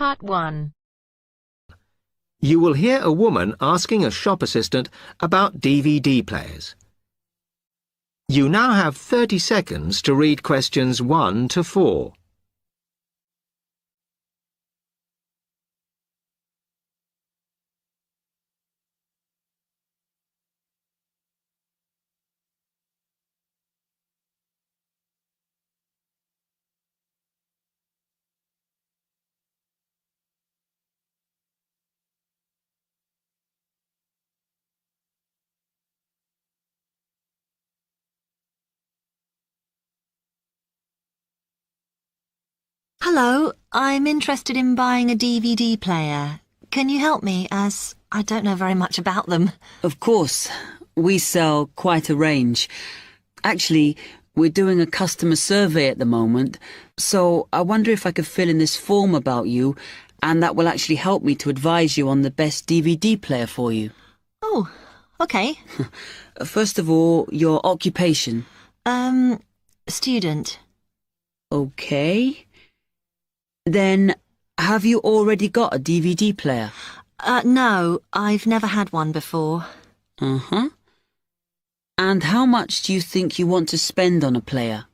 Part 1. You will hear a woman asking a shop assistant about DVD players. You now have 30 seconds to read questions 1 to 4. Hello, I'm interested in buying a DVD player. Can you help me, as I don't know very much about them? Of course. We sell quite a range. Actually, we're doing a customer survey at the moment, so I wonder if I could fill in this form about you, and that will actually help me to advise you on the best DVD player for you. Oh, okay. First of all, your occupation. Student. Okay. Then, have you already got a DVD player? No, I've never had one before. Uh-huh. And how much do you think you want to spend on a player?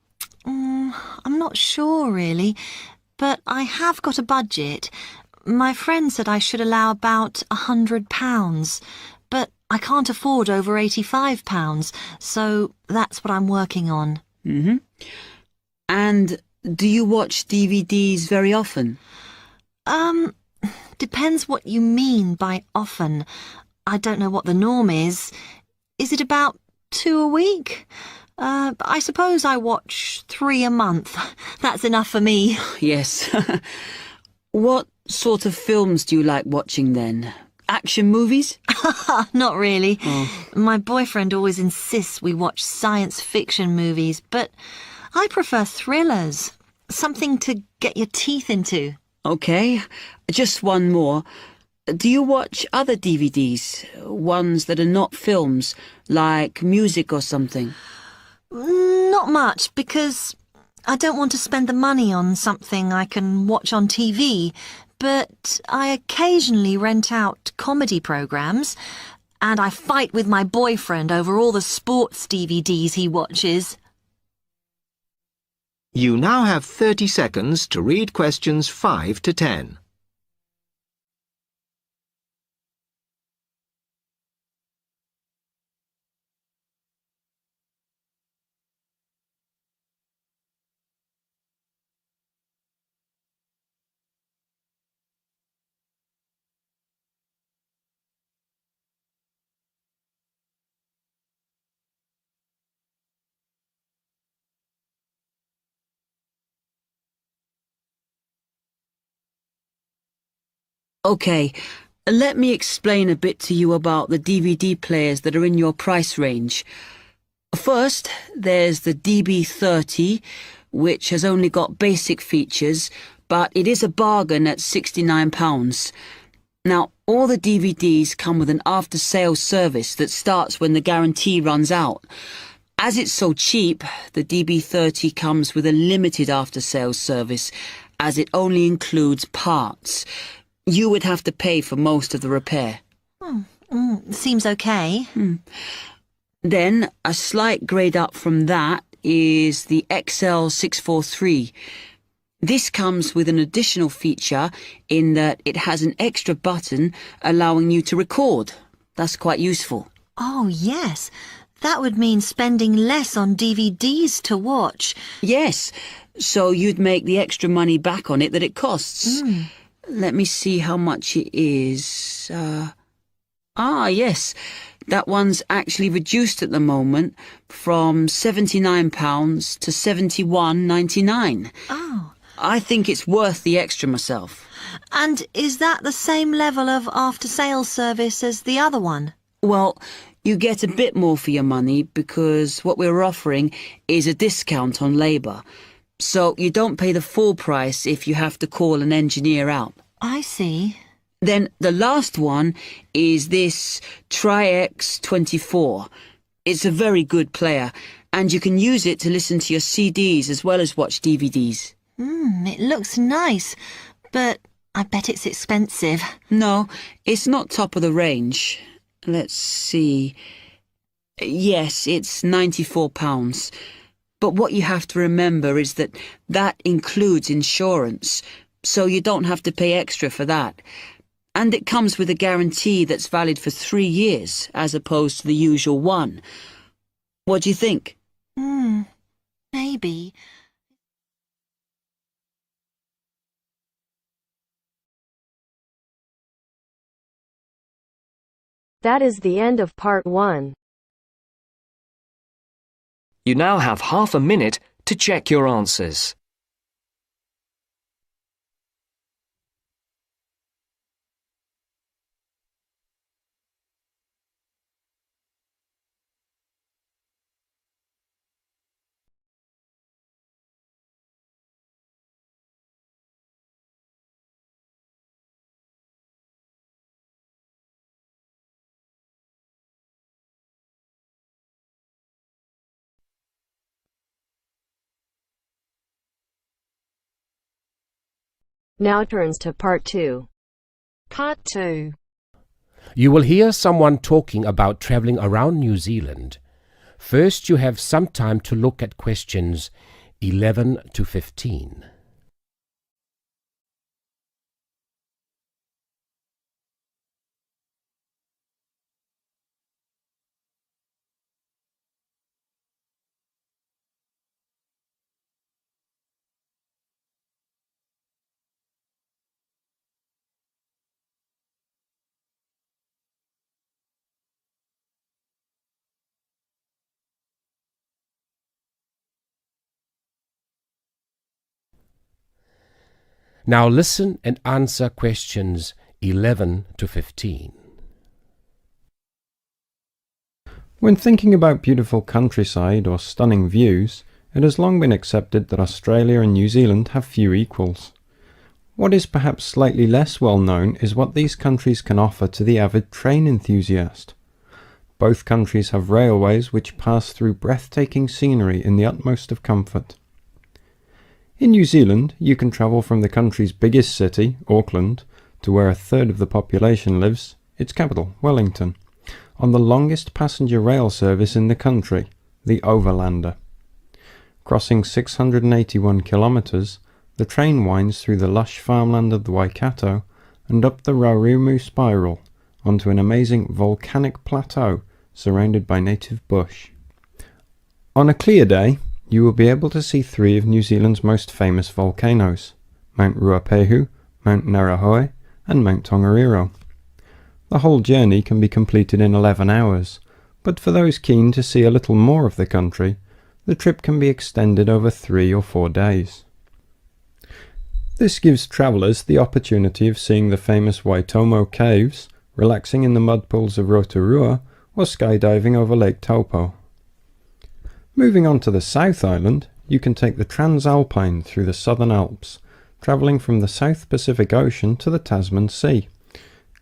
I'm not sure, really, but I have got a budget. My friend said I should allow about £100, but I can't afford over £85, so that's what I'm working on. Mm-hmm. And do you watch DVDs very often? Depends what you mean by often. I don't know what the norm is. Is it about 2 a week? I suppose I watch 3 a month. That's enough for me. Yes. What sort of films do you like watching then? Action movies? Not really. Oh. My boyfriend always insists we watch science fiction movies, but I prefer thrillers. Something to get your teeth into. Okay, just one more. Do you watch other DVDs? Ones that are not films, like music or something? Not much, because I don't want to spend the money on something I can watch on TV, but I occasionally rent out comedy programs, and I fight with my boyfriend over all the sports DVDs he watches. You now have 30 seconds to read questions 5 to 10. Okay, let me explain a bit to you about the DVD players that are in your price range. First, there's the DB30, which has only got basic features, but it is a bargain at £69. Now, all the DVDs come with an after-sales service that starts when the guarantee runs out. As it's so cheap, the DB30 comes with a limited after-sales service, as it only includes parts. You would have to pay for most of the repair. Seems okay. Then, a slight grade up from that is the XL643. This comes with an additional feature in that it has an extra button allowing you to record. That's quite useful. Oh, yes. That would mean spending less on DVDs to watch. Yes, so you'd make the extra money back on it that it costs. Let me see how much it is. Yes, that one's actually reduced at the moment from £79 to £71.99. Oh. I think it's worth the extra myself. And is that the same level of after-sales service as the other one? Well, you get a bit more for your money because what we're offering is a discount on labour. So you don't pay the full price if you have to call an engineer out. I see. Then the last one is this Tri-X24. It's a very good player, and you can use it to listen to your CDs as well as watch DVDs. It looks nice, but I bet it's expensive. No, it's not top of the range. Let's see. Yes, it's £94. But what you have to remember is that that includes insurance, so you don't have to pay extra for that. And it comes with a guarantee that's valid for 3 years, as opposed to the usual one. What do you think? Maybe. That is the end of part 1. You now have half a minute to check your answers. Now turns to part 2. Part 2. You will hear someone talking about travelling around New Zealand. First, you have some time to look at questions 11 to 15. Now listen and answer questions 11 to 15. When thinking about beautiful countryside or stunning views, it has long been accepted that Australia and New Zealand have few equals. What is perhaps slightly less well known is what these countries can offer to the avid train enthusiast. Both countries have railways which pass through breathtaking scenery in the utmost of comfort. In New Zealand, you can travel from the country's biggest city, Auckland, to where a third of the population lives, its capital, Wellington, on the longest passenger rail service in the country, the Overlander. Crossing 681 kilometres, the train winds through the lush farmland of the Waikato and up the Raurimu spiral onto an amazing volcanic plateau surrounded by native bush. On a clear day, you will be able to see 3 of New Zealand's most famous volcanoes, Mount Ruapehu, Mount Narahoe and Mount Tongariro. The whole journey can be completed in 11 hours, but for those keen to see a little more of the country, the trip can be extended over 3 or 4 days. This gives travellers the opportunity of seeing the famous Waitomo caves, relaxing in the mud pools of Rotorua, or skydiving over Lake Taupo. Moving on to the South Island, you can take the Transalpine through the Southern Alps, travelling from the South Pacific Ocean to the Tasman Sea.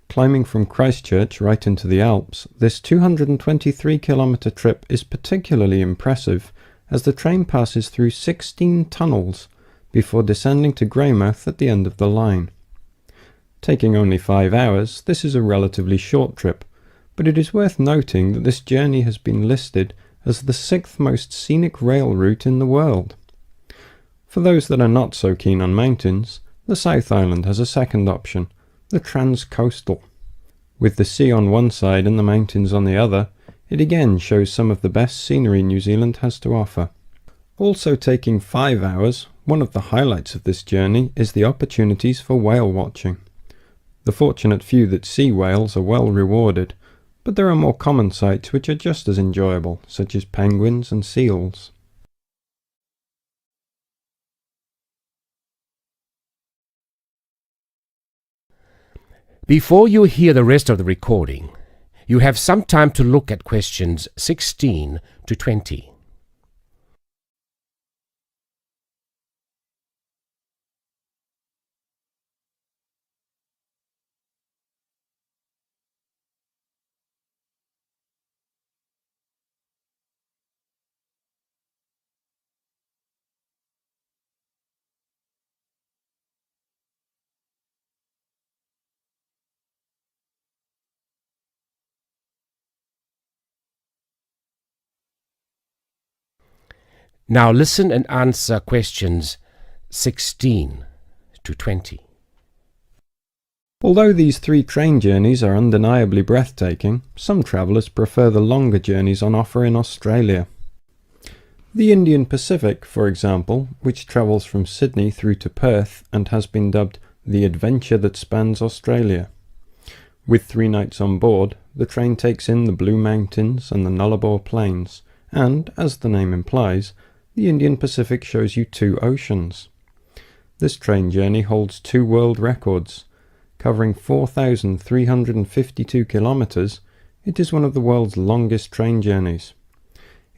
Climbing from Christchurch right into the Alps, this 223-kilometre trip is particularly impressive as the train passes through 16 tunnels before descending to Greymouth at the end of the line. Taking only 5 hours, this is a relatively short trip, but it is worth noting that this journey has been listed as the 6th most scenic rail route in the world. For those that are not so keen on mountains, the South Island has a second option, the Transcoastal. With the sea on one side and the mountains on the other, it again shows some of the best scenery New Zealand has to offer. Also taking 5 hours, one of the highlights of this journey is the opportunities for whale watching. The fortunate few that see whales are well rewarded, but there are more common sights which are just as enjoyable, such as penguins and seals. Before you hear the rest of the recording, you have some time to look at questions 16 to 20. Now listen and answer questions 16 to 20. Although these 3 train journeys are undeniably breathtaking, some travellers prefer the longer journeys on offer in Australia. The Indian Pacific, for example, which travels from Sydney through to Perth and has been dubbed the adventure that spans Australia. With 3 nights on board, the train takes in the Blue Mountains and the Nullarbor Plains, and, as the name implies, the Indian Pacific shows you 2 oceans. This train journey holds 2 world records. Covering 4,352 kilometres, it is one of the world's longest train journeys.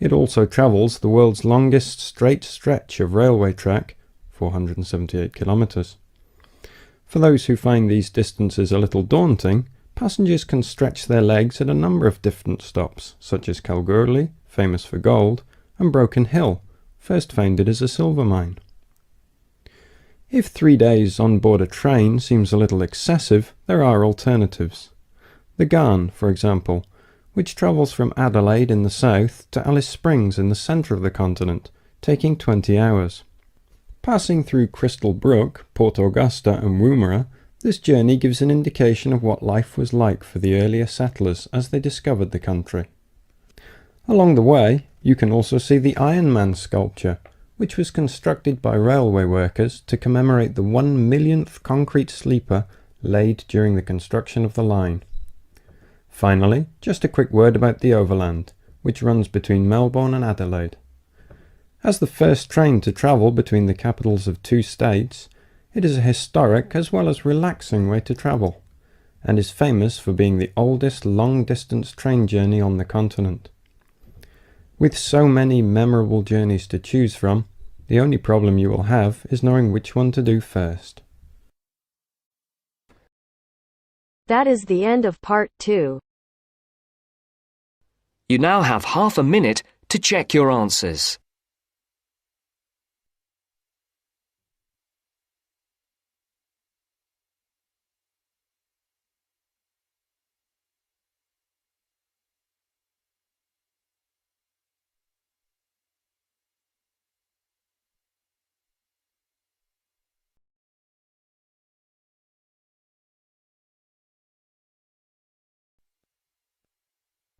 It also travels the world's longest straight stretch of railway track, 478 kilometres. For those who find these distances a little daunting, passengers can stretch their legs at a number of different stops, such as Kalgoorlie, famous for gold, and Broken Hill, first founded as a silver mine. If 3 days on board a train seems a little excessive, there are alternatives. The Ghan, for example, which travels from Adelaide in the south to Alice Springs in the centre of the continent, taking 20 hours. Passing through Crystal Brook, Port Augusta and Woomera, this journey gives an indication of what life was like for the earlier settlers as they discovered the country. Along the way, you can also see the Iron Man sculpture, which was constructed by railway workers to commemorate the 1 millionth concrete sleeper laid during the construction of the line. Finally, just a quick word about the Overland, which runs between Melbourne and Adelaide. As the first train to travel between the capitals of 2 states, it is a historic as well as relaxing way to travel, and is famous for being the oldest long-distance train journey on the continent. With so many memorable journeys to choose from, the only problem you will have is knowing which one to do first. That is the end of part 2. You now have half a minute to check your answers.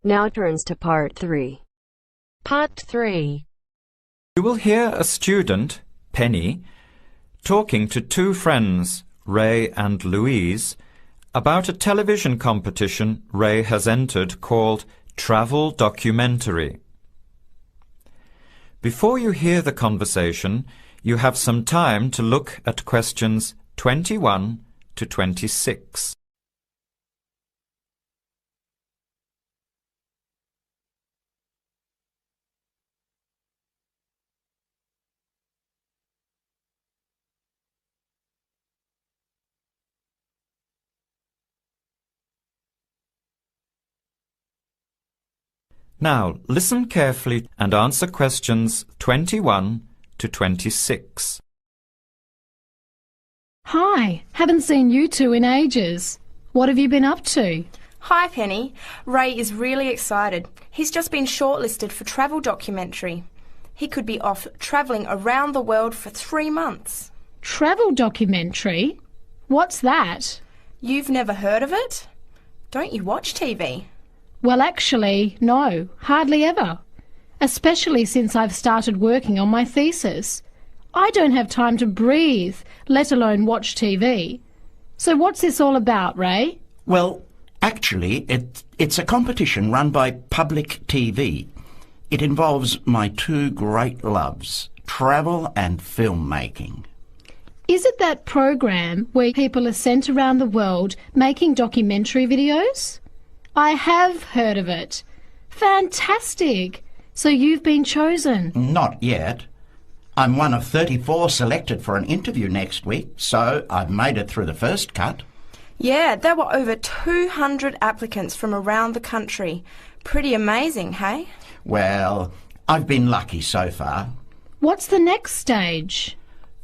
Now turns to part 3. Part 3. You will hear a student, Penny, talking to 2 friends, Ray and Louise, about a television competition Ray has entered called Travel Documentary. Before you hear the conversation, you have some time to look at questions 21 to 26. Now, listen carefully and answer questions 21 to 26. Hi, haven't seen you 2 in ages. What have you been up to? Hi Penny. Ray is really excited. He's just been shortlisted for Travel Documentary. He could be off travelling around the world for 3 months. Travel documentary? What's that? You've never heard of it? Don't you watch TV? Well, actually, no, hardly ever. Especially since I've started working on my thesis. I don't have time to breathe, let alone watch TV. So what's this all about, Ray? Well, actually, it's a competition run by public TV. It involves my 2 great loves, travel and filmmaking. Is it that program where people are sent around the world making documentary videos? I have heard of it. Fantastic! So you've been chosen? Not yet. I'm one of 34 selected for an interview next week, so I've made it through the first cut. Yeah, there were over 200 applicants from around the country. Pretty amazing, hey? Well, I've been lucky so far. What's the next stage?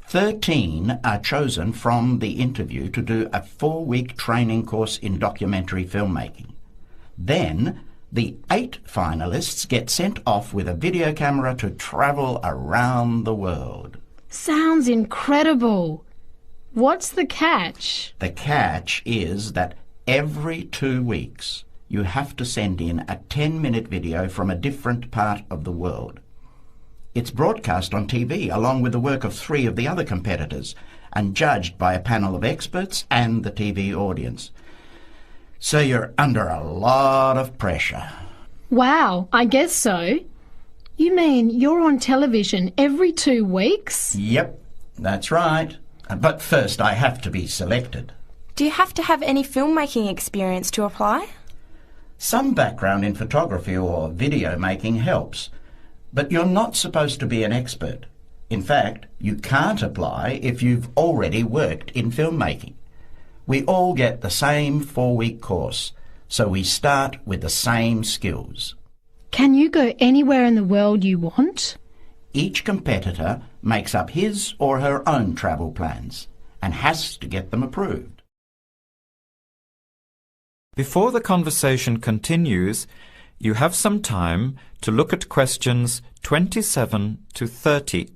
13 are chosen from the interview to do a 4-week training course in documentary filmmaking. Then The 8 finalists get sent off with a video camera to travel around the world. Sounds incredible. What's the catch? The catch is that every 2 weeks you have to send in a 10-minute video from a different part of the world. It's broadcast on TV along with the work of 3 of the other competitors and judged by a panel of experts and the TV audience. So you're under a lot of pressure. Wow, I guess so. You mean you're on television every 2 weeks? Yep, that's right. But first I have to be selected. Do you have to have any filmmaking experience to apply? Some background in photography or video making helps, but you're not supposed to be an expert. In fact, you can't apply if you've already worked in filmmaking. We all get the same 4-week course, so we start with the same skills. Can you go anywhere in the world you want? Each competitor makes up his or her own travel plans and has to get them approved. Before the conversation continues, you have some time to look at questions 27 to 30.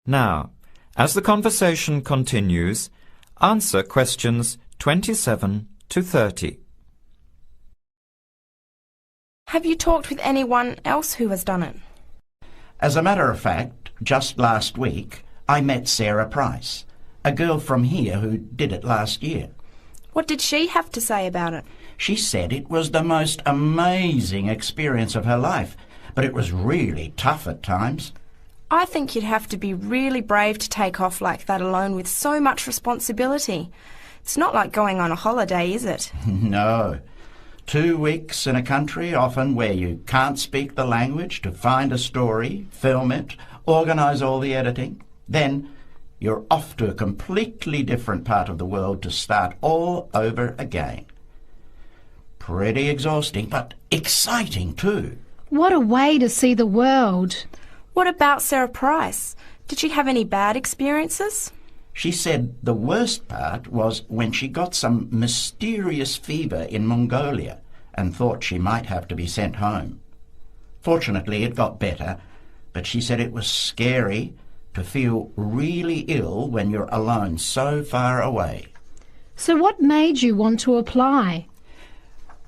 Now, as the conversation continues, answer questions 27 to 30. Have you talked with anyone else who has done it? As a matter of fact, just last week I met Sarah Price, a girl from here who did it last year. What did she have to say about it? She said it was the most amazing experience of her life, but it was really tough at times. I think you'd have to be really brave to take off like that alone with so much responsibility. It's not like going on a holiday, is it? No. 2 weeks in a country, often where you can't speak the language, to find a story, film it, organise all the editing. Then you're off to a completely different part of the world to start all over again. Pretty exhausting, but exciting too. What a way to see the world. What about Sarah Price? Did she have any bad experiences? She said the worst part was when she got some mysterious fever in Mongolia and thought she might have to be sent home. Fortunately, it got better, but she said it was scary to feel really ill when you're alone so far away. So what made you want to apply?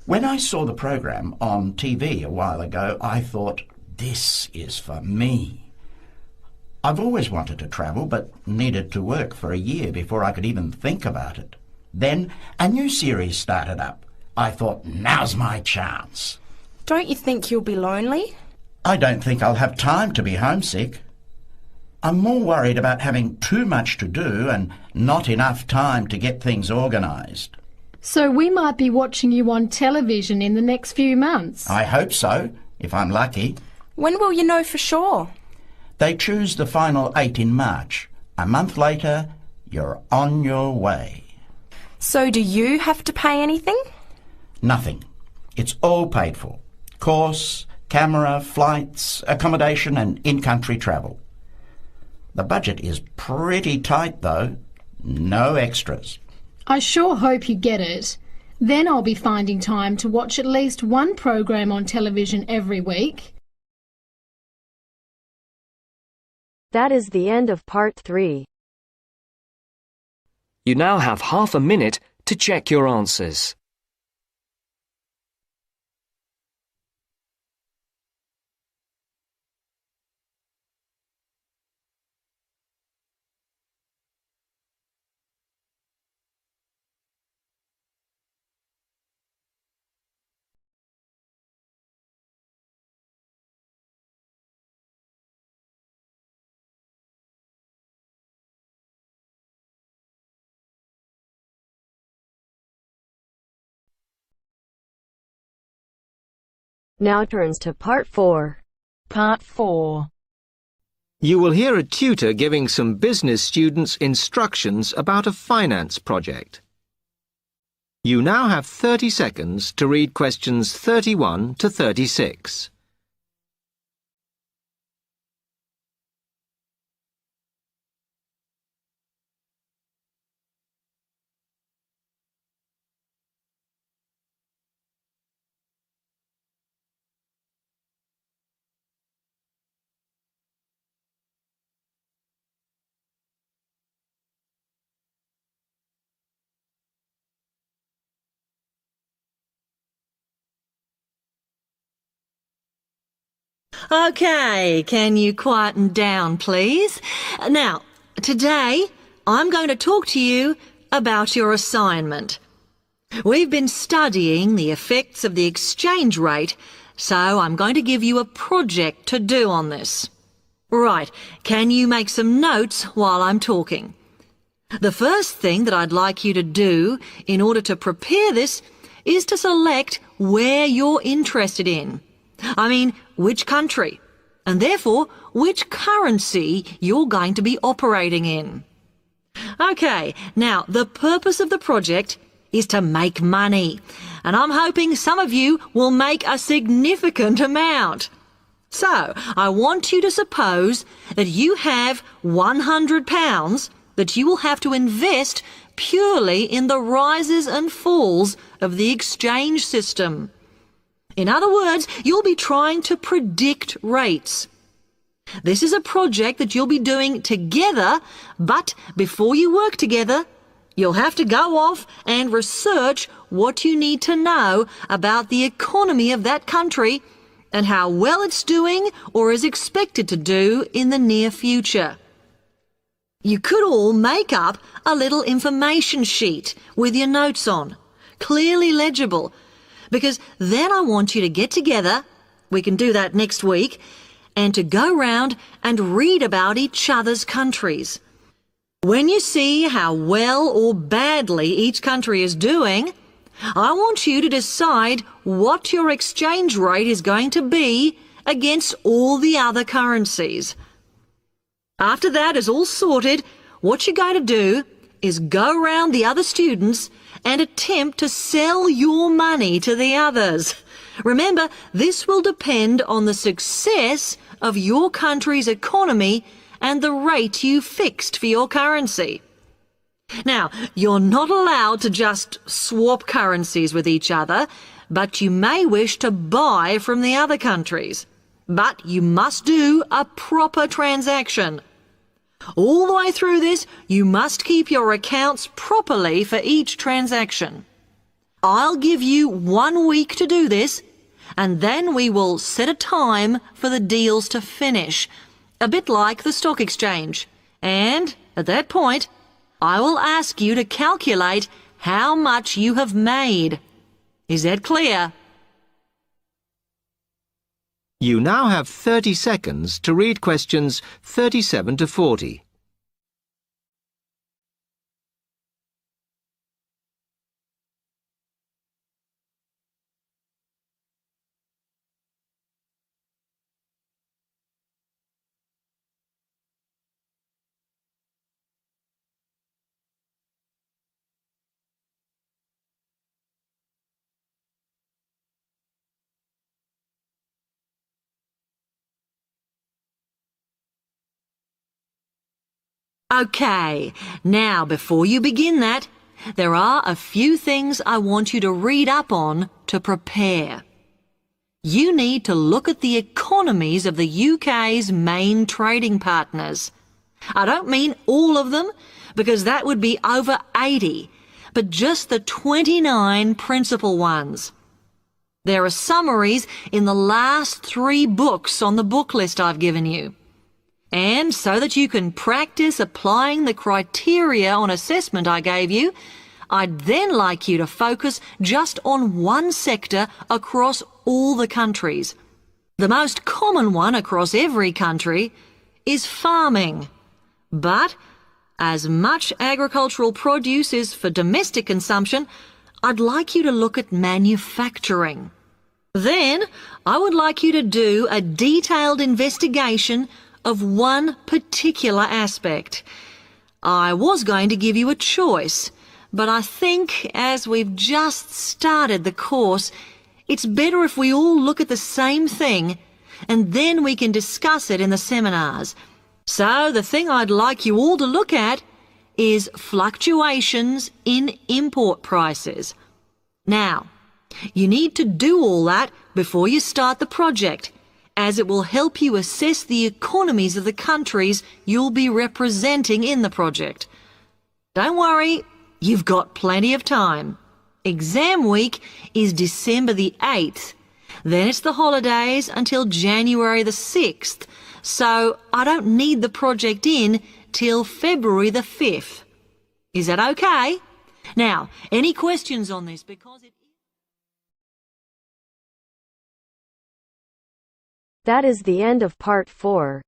When I saw the program on TV a while ago, I thought, this is for me. I've always wanted to travel, but needed to work for a year before I could even think about it. Then a new series started up. I thought, now's my chance. Don't you think you'll be lonely? I don't think I'll have time to be homesick. I'm more worried about having too much to do and not enough time to get things organised. So we might be watching you on television in the next few months? I hope so, if I'm lucky. When will you know for sure? They choose the final 8 in March. A month later, you're on your way. So do you have to pay anything? Nothing. It's all paid for. Course, camera, flights, accommodation and in-country travel. The budget is pretty tight though. No extras. I sure hope you get it. Then I'll be finding time to watch at least one program on television every week. That is the end of part 3. You now have half a minute to check your answers. Now turns to part 4. Part 4. You will hear a tutor giving some business students instructions about a finance project. You now have 30 seconds to read questions 31 to 36. Okay, can you quieten down, please? Now, today I'm going to talk to you about your assignment. We've been studying the effects of the exchange rate, so I'm going to give you a project to do on this. Right, can you make some notes while I'm talking? The first thing that I'd like you to do in order to prepare this is to select where you're interested in. I mean, which country, and therefore which currency you're going to be operating in. Okay, now the purpose of the project is to make money, and I'm hoping some of you will make a significant amount. So, I want you to suppose that you have £100 that you will have to invest purely in the rises and falls of the exchange system. In other words, you'll be trying to predict rates. This is a project that you'll be doing together, but before you work together, you'll have to go off and research what you need to know about the economy of that country and how well it's doing or is expected to do in the near future. You could all make up a little information sheet with your notes on, clearly legible, because then I want you to get together, we can do that next week, and to go round and read about each other's countries. When you see how well or badly each country is doing, I want you to decide what your exchange rate is going to be against all the other currencies. After that is all sorted, what you're going to do is go round the other students and attempt to sell your money to the others. Remember, this will depend on the success of your country's economy and the rate you fixed for your currency. Now, you're not allowed to just swap currencies with each other, but you may wish to buy from the other countries. But you must do a proper transaction. All the way through this, you must keep your accounts properly for each transaction. I'll give you 1 week to do this, and then we will set a time for the deals to finish, a bit like the stock exchange. And at that point, I will ask you to calculate how much you have made. Is that clear? You now have 30 seconds to read questions 37 to 40. Okay, now before you begin that, there are a few things I want you to read up on to prepare. You need to look at the economies of the UK's main trading partners. I don't mean all of them, because that would be over 80, but just the 29 principal ones. There are summaries in the last 3 books on the book list I've given you. And so that you can practice applying the criteria on assessment I gave you, I'd then like you to focus just on one sector across all the countries. The most common one across every country is farming. But as much agricultural produce is for domestic consumption, I'd like you to look at manufacturing. Then I would like you to do a detailed investigation of one particular aspect. I was going to give you a choice, But I think, as we've just started the course, it's better if we all look at the same thing, and then we can discuss it in the seminars. So the thing I'd like you all to look at is fluctuations in import prices. Now, you need to do all that before you start the project, as it will help you assess the economies of the countries you'll be representing in the project. Don't worry, you've got plenty of time. Exam week is December the 8th. Then it's the holidays until January the 6th, so I don't need the project in till February the 5th. Is that okay? Now, any questions on this? Because it... That is the end of part 4.